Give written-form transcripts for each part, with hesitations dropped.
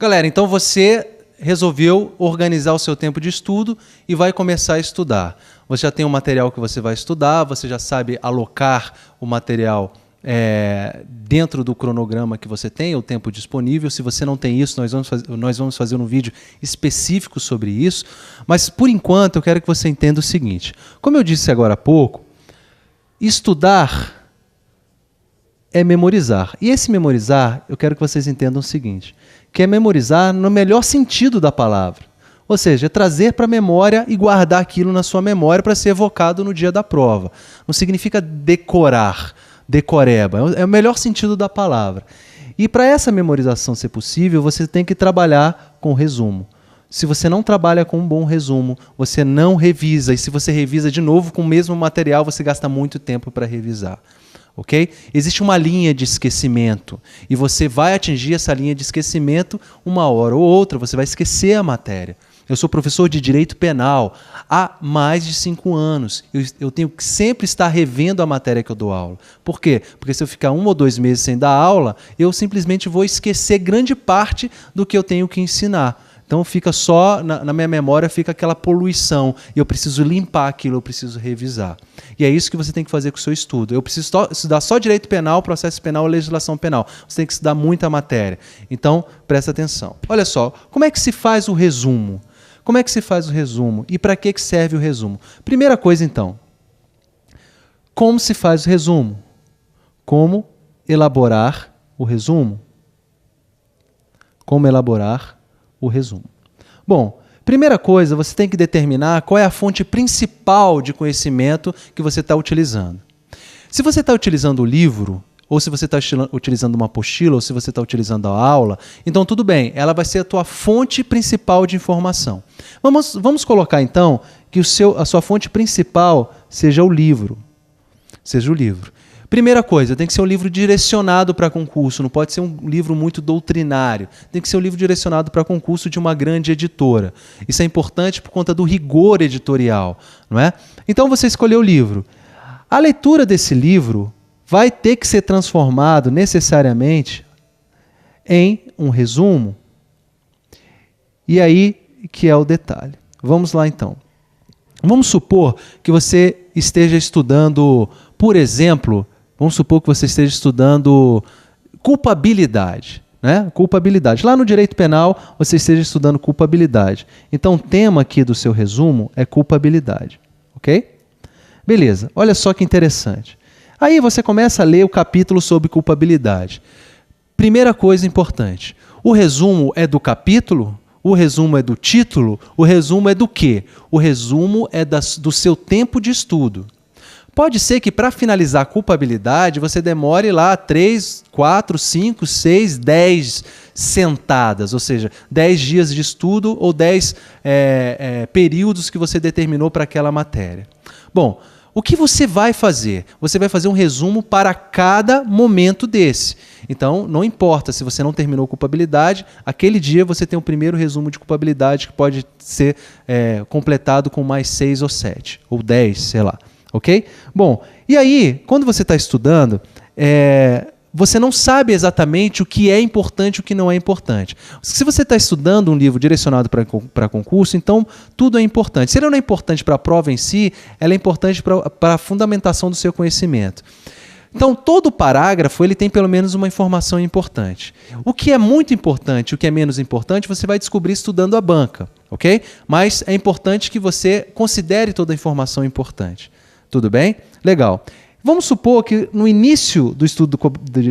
Galera, então você resolveu organizar o seu tempo de estudo e vai começar a estudar. Você já tem um material que você vai estudar, você já sabe alocar o material dentro do cronograma que você tem, o tempo disponível. Se você não tem isso, nós vamos fazer um vídeo específico sobre isso. Mas, por enquanto, eu quero que você entenda o seguinte. Como eu disse agora há pouco, estudar é memorizar. E esse memorizar, eu quero que vocês entendam o seguinte, que é memorizar no melhor sentido da palavra. Ou seja, é trazer para a memória e guardar aquilo na sua memória para ser evocado no dia da prova. Não significa decorar, decoreba. É o melhor sentido da palavra. E para essa memorização ser possível, você tem que trabalhar com resumo. Se você não trabalha com um bom resumo, você não revisa. E se você revisa de novo com o mesmo material, você gasta muito tempo para revisar. Okay? Existe uma linha de esquecimento e você vai atingir essa linha de esquecimento uma hora ou outra, você vai esquecer a matéria. Eu sou professor de Direito Penal há mais de 5 anos. Eu tenho que sempre estar revendo a matéria que eu dou aula. Por quê? Porque se eu ficar 1 ou 2 meses sem dar aula, eu simplesmente vou esquecer grande parte do que eu tenho que ensinar. Então fica só, na minha memória fica aquela poluição, e eu preciso limpar aquilo, eu preciso revisar. E é isso que você tem que fazer com o seu estudo. Eu preciso estudar só direito penal, processo penal, legislação penal. Você tem que estudar muita matéria. Então, presta atenção. Olha só, como é que se faz o resumo? Como é que se faz o resumo? E para que serve o resumo? Primeira coisa, então, como se faz o resumo? Como elaborar o resumo? Como elaborar o resumo. Bom, primeira coisa, você tem que determinar qual é a fonte principal de conhecimento que você está utilizando. Se você está utilizando o livro, ou se você está utilizando uma apostila, ou se você está utilizando a aula, então tudo bem, ela vai ser a tua fonte principal de informação. Vamos colocar então que a sua fonte principal seja o livro. Seja o livro. Primeira coisa, tem que ser um livro direcionado para concurso, não pode ser um livro muito doutrinário. Tem que ser um livro direcionado para concurso de uma grande editora. Isso é importante por conta do rigor editorial, não é? Então você escolheu o livro. A leitura desse livro vai ter que ser transformado necessariamente em um resumo. E aí que é o detalhe. Vamos lá então. Vamos supor que você esteja estudando, por exemplo, vamos supor que você esteja estudando culpabilidade, né? Culpabilidade. Lá no direito penal, você esteja estudando culpabilidade. Então, o tema aqui do seu resumo é culpabilidade. Ok? Beleza. Olha só que interessante. Aí você começa a ler o capítulo sobre culpabilidade. Primeira coisa importante. O resumo é do capítulo? O resumo é do título? O resumo é do quê? O resumo é do seu tempo de estudo. Pode ser que para finalizar a culpabilidade você demore lá 3, 4, 5, 6, 10 sentadas, ou seja, 10 dias de estudo ou 10 períodos que você determinou para aquela matéria. Bom, o que você vai fazer? Você vai fazer um resumo para cada momento desse. Então, não importa se você não terminou culpabilidade, aquele dia você tem o primeiro resumo de culpabilidade que pode ser completado com mais 6 ou 7, ou 10, sei lá. Ok? Bom, e aí, quando você está estudando, você não sabe exatamente o que é importante e o que não é importante. Se você está estudando um livro direcionado para concurso, então tudo é importante. Se ele não é importante para a prova em si, ela é importante para a fundamentação do seu conhecimento. Então, todo parágrafo ele tem pelo menos uma informação importante. O que é muito importante, o que é menos importante, você vai descobrir estudando a banca. Ok? Mas é importante que você considere toda a informação importante. Tudo bem? Legal. Vamos supor que no início do estudo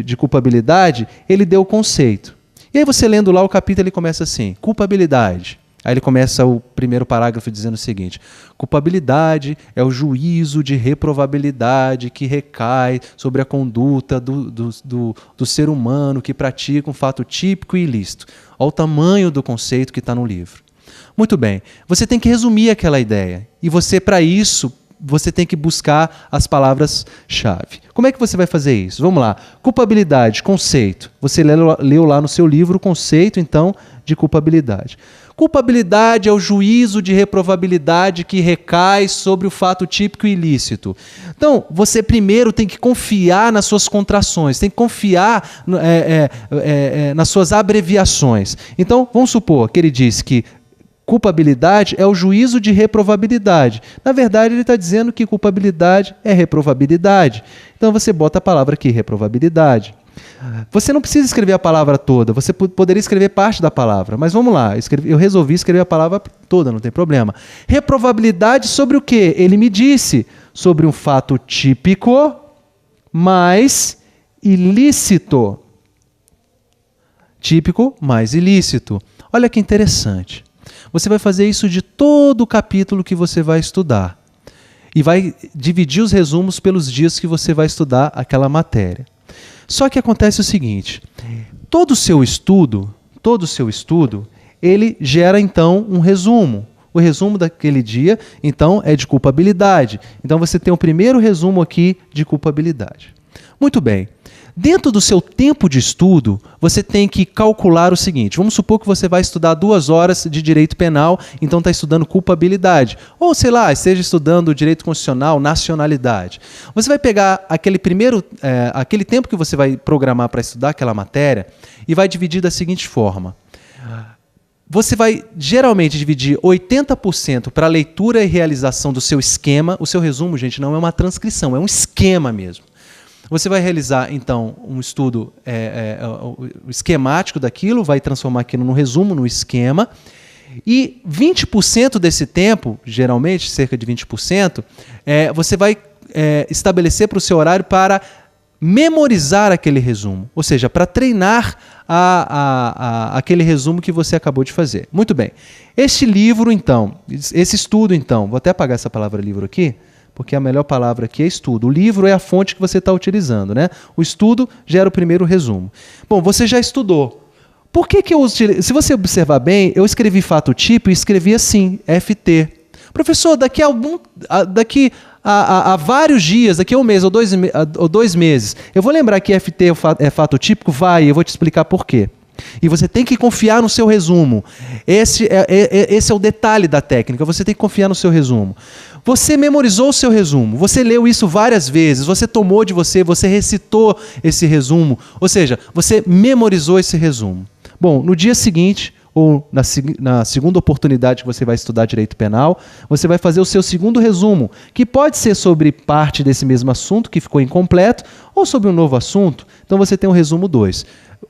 de culpabilidade, ele deu o conceito. E aí você lendo lá o capítulo, ele começa assim, culpabilidade. Aí ele começa o primeiro parágrafo dizendo o seguinte, culpabilidade é o juízo de reprovabilidade que recai sobre a conduta do ser humano que pratica um fato típico e ilícito. Olha o tamanho do conceito que está no livro. Muito bem, você tem que resumir aquela ideia. E você, para isso, você tem que buscar as palavras-chave. Como é que você vai fazer isso? Vamos lá. Culpabilidade, conceito. Você leu lá no seu livro o conceito, então, de culpabilidade. Culpabilidade é o juízo de reprovabilidade que recai sobre o fato típico e ilícito. Então, você primeiro tem que confiar nas suas contrações, tem que confiar nas suas abreviações. Então, vamos supor que ele disse que culpabilidade é o juízo de reprovabilidade. Na verdade, ele está dizendo que culpabilidade é reprovabilidade. Então, você bota a palavra aqui, reprovabilidade. Você não precisa escrever a palavra toda, você poderia escrever parte da palavra, mas vamos lá, eu resolvi escrever a palavra toda, não tem problema. Reprovabilidade sobre o quê? Ele me disse sobre um fato típico, mais ilícito. Típico mais ilícito. Olha que interessante. Você vai fazer isso de todo o capítulo que você vai estudar. E vai dividir os resumos pelos dias que você vai estudar aquela matéria. Só que acontece o seguinte, todo o seu estudo, ele gera então um resumo. O resumo daquele dia, então, é de culpabilidade. Então você tem o primeiro resumo aqui de culpabilidade. Muito bem. Dentro do seu tempo de estudo, você tem que calcular o seguinte. Vamos supor que você vai estudar 2 horas de direito penal, então está estudando culpabilidade. Ou, sei lá, esteja estudando direito constitucional, nacionalidade. Você vai pegar aquele tempo que você vai programar para estudar aquela matéria e vai dividir da seguinte forma. Você vai geralmente dividir 80% para a leitura e realização do seu esquema. O seu resumo, gente, não é uma transcrição, é um esquema mesmo. Você vai realizar, então, um estudo esquemático daquilo, vai transformar aquilo no resumo, no esquema, e 20% desse tempo, geralmente, cerca de 20%, você vai estabelecer para o seu horário para memorizar aquele resumo, ou seja, para treinar aquele resumo que você acabou de fazer. Muito bem. Este livro, então, esse estudo, então, vou até apagar essa palavra livro aqui, porque a melhor palavra aqui é estudo. O livro é a fonte que você está utilizando, né? O estudo gera o primeiro resumo. Bom, você já estudou. Por que eu utilizei? Se você observar bem, eu escrevi fato tipo e escrevi assim, FT. Professor, daqui a vários dias, daqui a 1 mês ou 2 meses, eu vou lembrar que FT é fato típico? Vai, eu vou te explicar por quê. E você tem que confiar no seu resumo. Esse é o detalhe da técnica, você tem que confiar no seu resumo. Você memorizou o seu resumo, você leu isso várias vezes, você tomou de você recitou esse resumo, ou seja, você memorizou esse resumo. Bom, no dia seguinte, ou na segunda oportunidade que você vai estudar direito penal, você vai fazer o seu segundo resumo, que pode ser sobre parte desse mesmo assunto que ficou incompleto, ou sobre um novo assunto. Então você tem o resumo 2.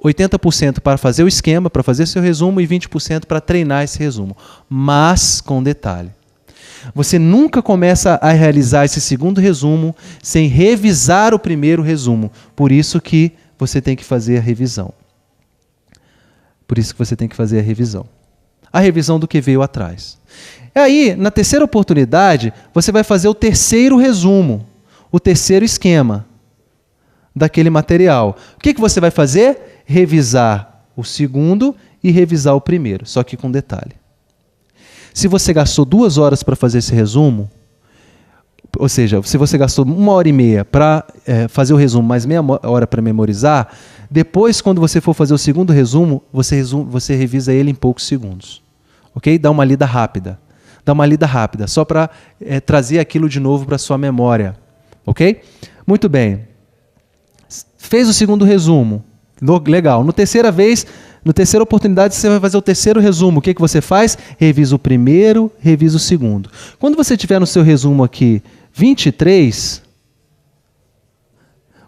80% para fazer o esquema, para fazer seu resumo, e 20% para treinar esse resumo. Mas com detalhe. Você nunca começa a realizar esse segundo resumo sem revisar o primeiro resumo. Por isso que você tem que fazer a revisão. A revisão do que veio atrás. E aí, na terceira oportunidade, você vai fazer o terceiro resumo, o terceiro esquema daquele material. O que você vai fazer? Revisar o segundo e revisar o primeiro, só que com detalhe. Se você gastou 2 horas para fazer esse resumo, ou seja, se você gastou 1h30 para fazer o resumo, mais meia hora para memorizar, depois, quando você for fazer o segundo resumo, você revisa ele em poucos segundos. Ok? Dá uma lida rápida. Só para trazer aquilo de novo para a sua memória. Ok? Muito bem. Fez o segundo resumo. Legal. Na terceira oportunidade, você vai fazer o terceiro resumo. O que você faz? Revisa o primeiro, revisa o segundo. Quando você tiver no seu resumo aqui 23,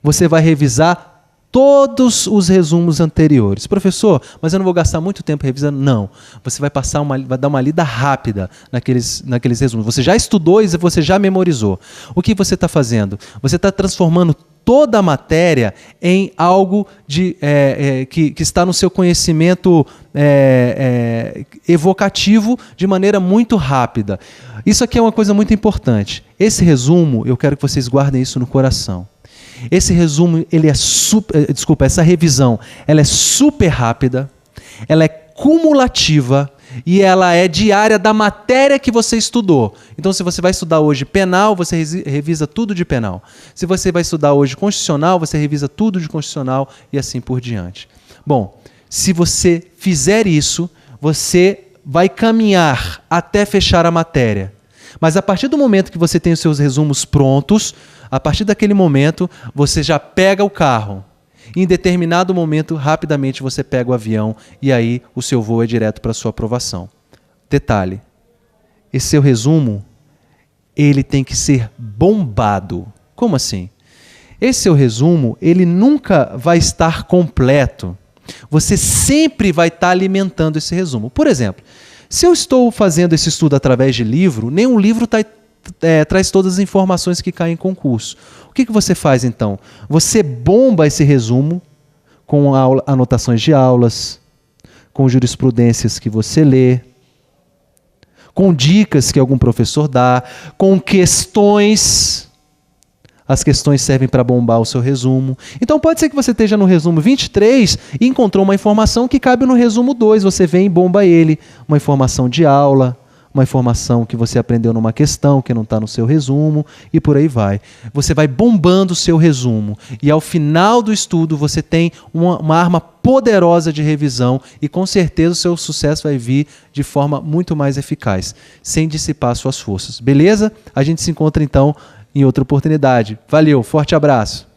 você vai revisar todos os resumos anteriores. Professor, mas eu não vou gastar muito tempo revisando? Não. Você vai dar uma lida rápida naqueles resumos. Você já estudou e você já memorizou. O que você está fazendo? Você está transformando toda a matéria em algo que está no seu conhecimento evocativo de maneira muito rápida. Isso aqui é uma coisa muito importante. Esse resumo, eu quero que vocês guardem isso no coração. Esse resumo, essa revisão, ela é super rápida, ela é cumulativa, e ela é diária da matéria que você estudou. Então, se você vai estudar hoje penal, você revisa tudo de penal. Se você vai estudar hoje constitucional, você revisa tudo de constitucional e assim por diante. Bom, se você fizer isso, você vai caminhar até fechar a matéria. Mas a partir do momento que você tem os seus resumos prontos, a partir daquele momento, você já pega o carro. Em determinado momento, rapidamente você pega o avião e aí o seu voo é direto para a sua aprovação. Detalhe, esse seu resumo, ele tem que ser bombado. Como assim? Esse seu resumo, ele nunca vai estar completo. Você sempre vai estar alimentando esse resumo. Por exemplo, se eu estou fazendo esse estudo através de livro, nenhum livro traz todas as informações que caem em concurso. O que você faz então? Você bomba esse resumo com anotações de aulas, com jurisprudências que você lê, com dicas que algum professor dá, com questões. As questões servem para bombar o seu resumo. Então pode ser que você esteja no resumo 23 e encontrou uma informação que cabe no resumo 2. Você vem e bomba ele. Uma informação de aula, uma informação que você aprendeu numa questão que não está no seu resumo e por aí vai. Você vai bombando o seu resumo e ao final do estudo você tem uma arma poderosa de revisão e com certeza o seu sucesso vai vir de forma muito mais eficaz, sem dissipar suas forças. Beleza? A gente se encontra então em outra oportunidade. Valeu, forte abraço.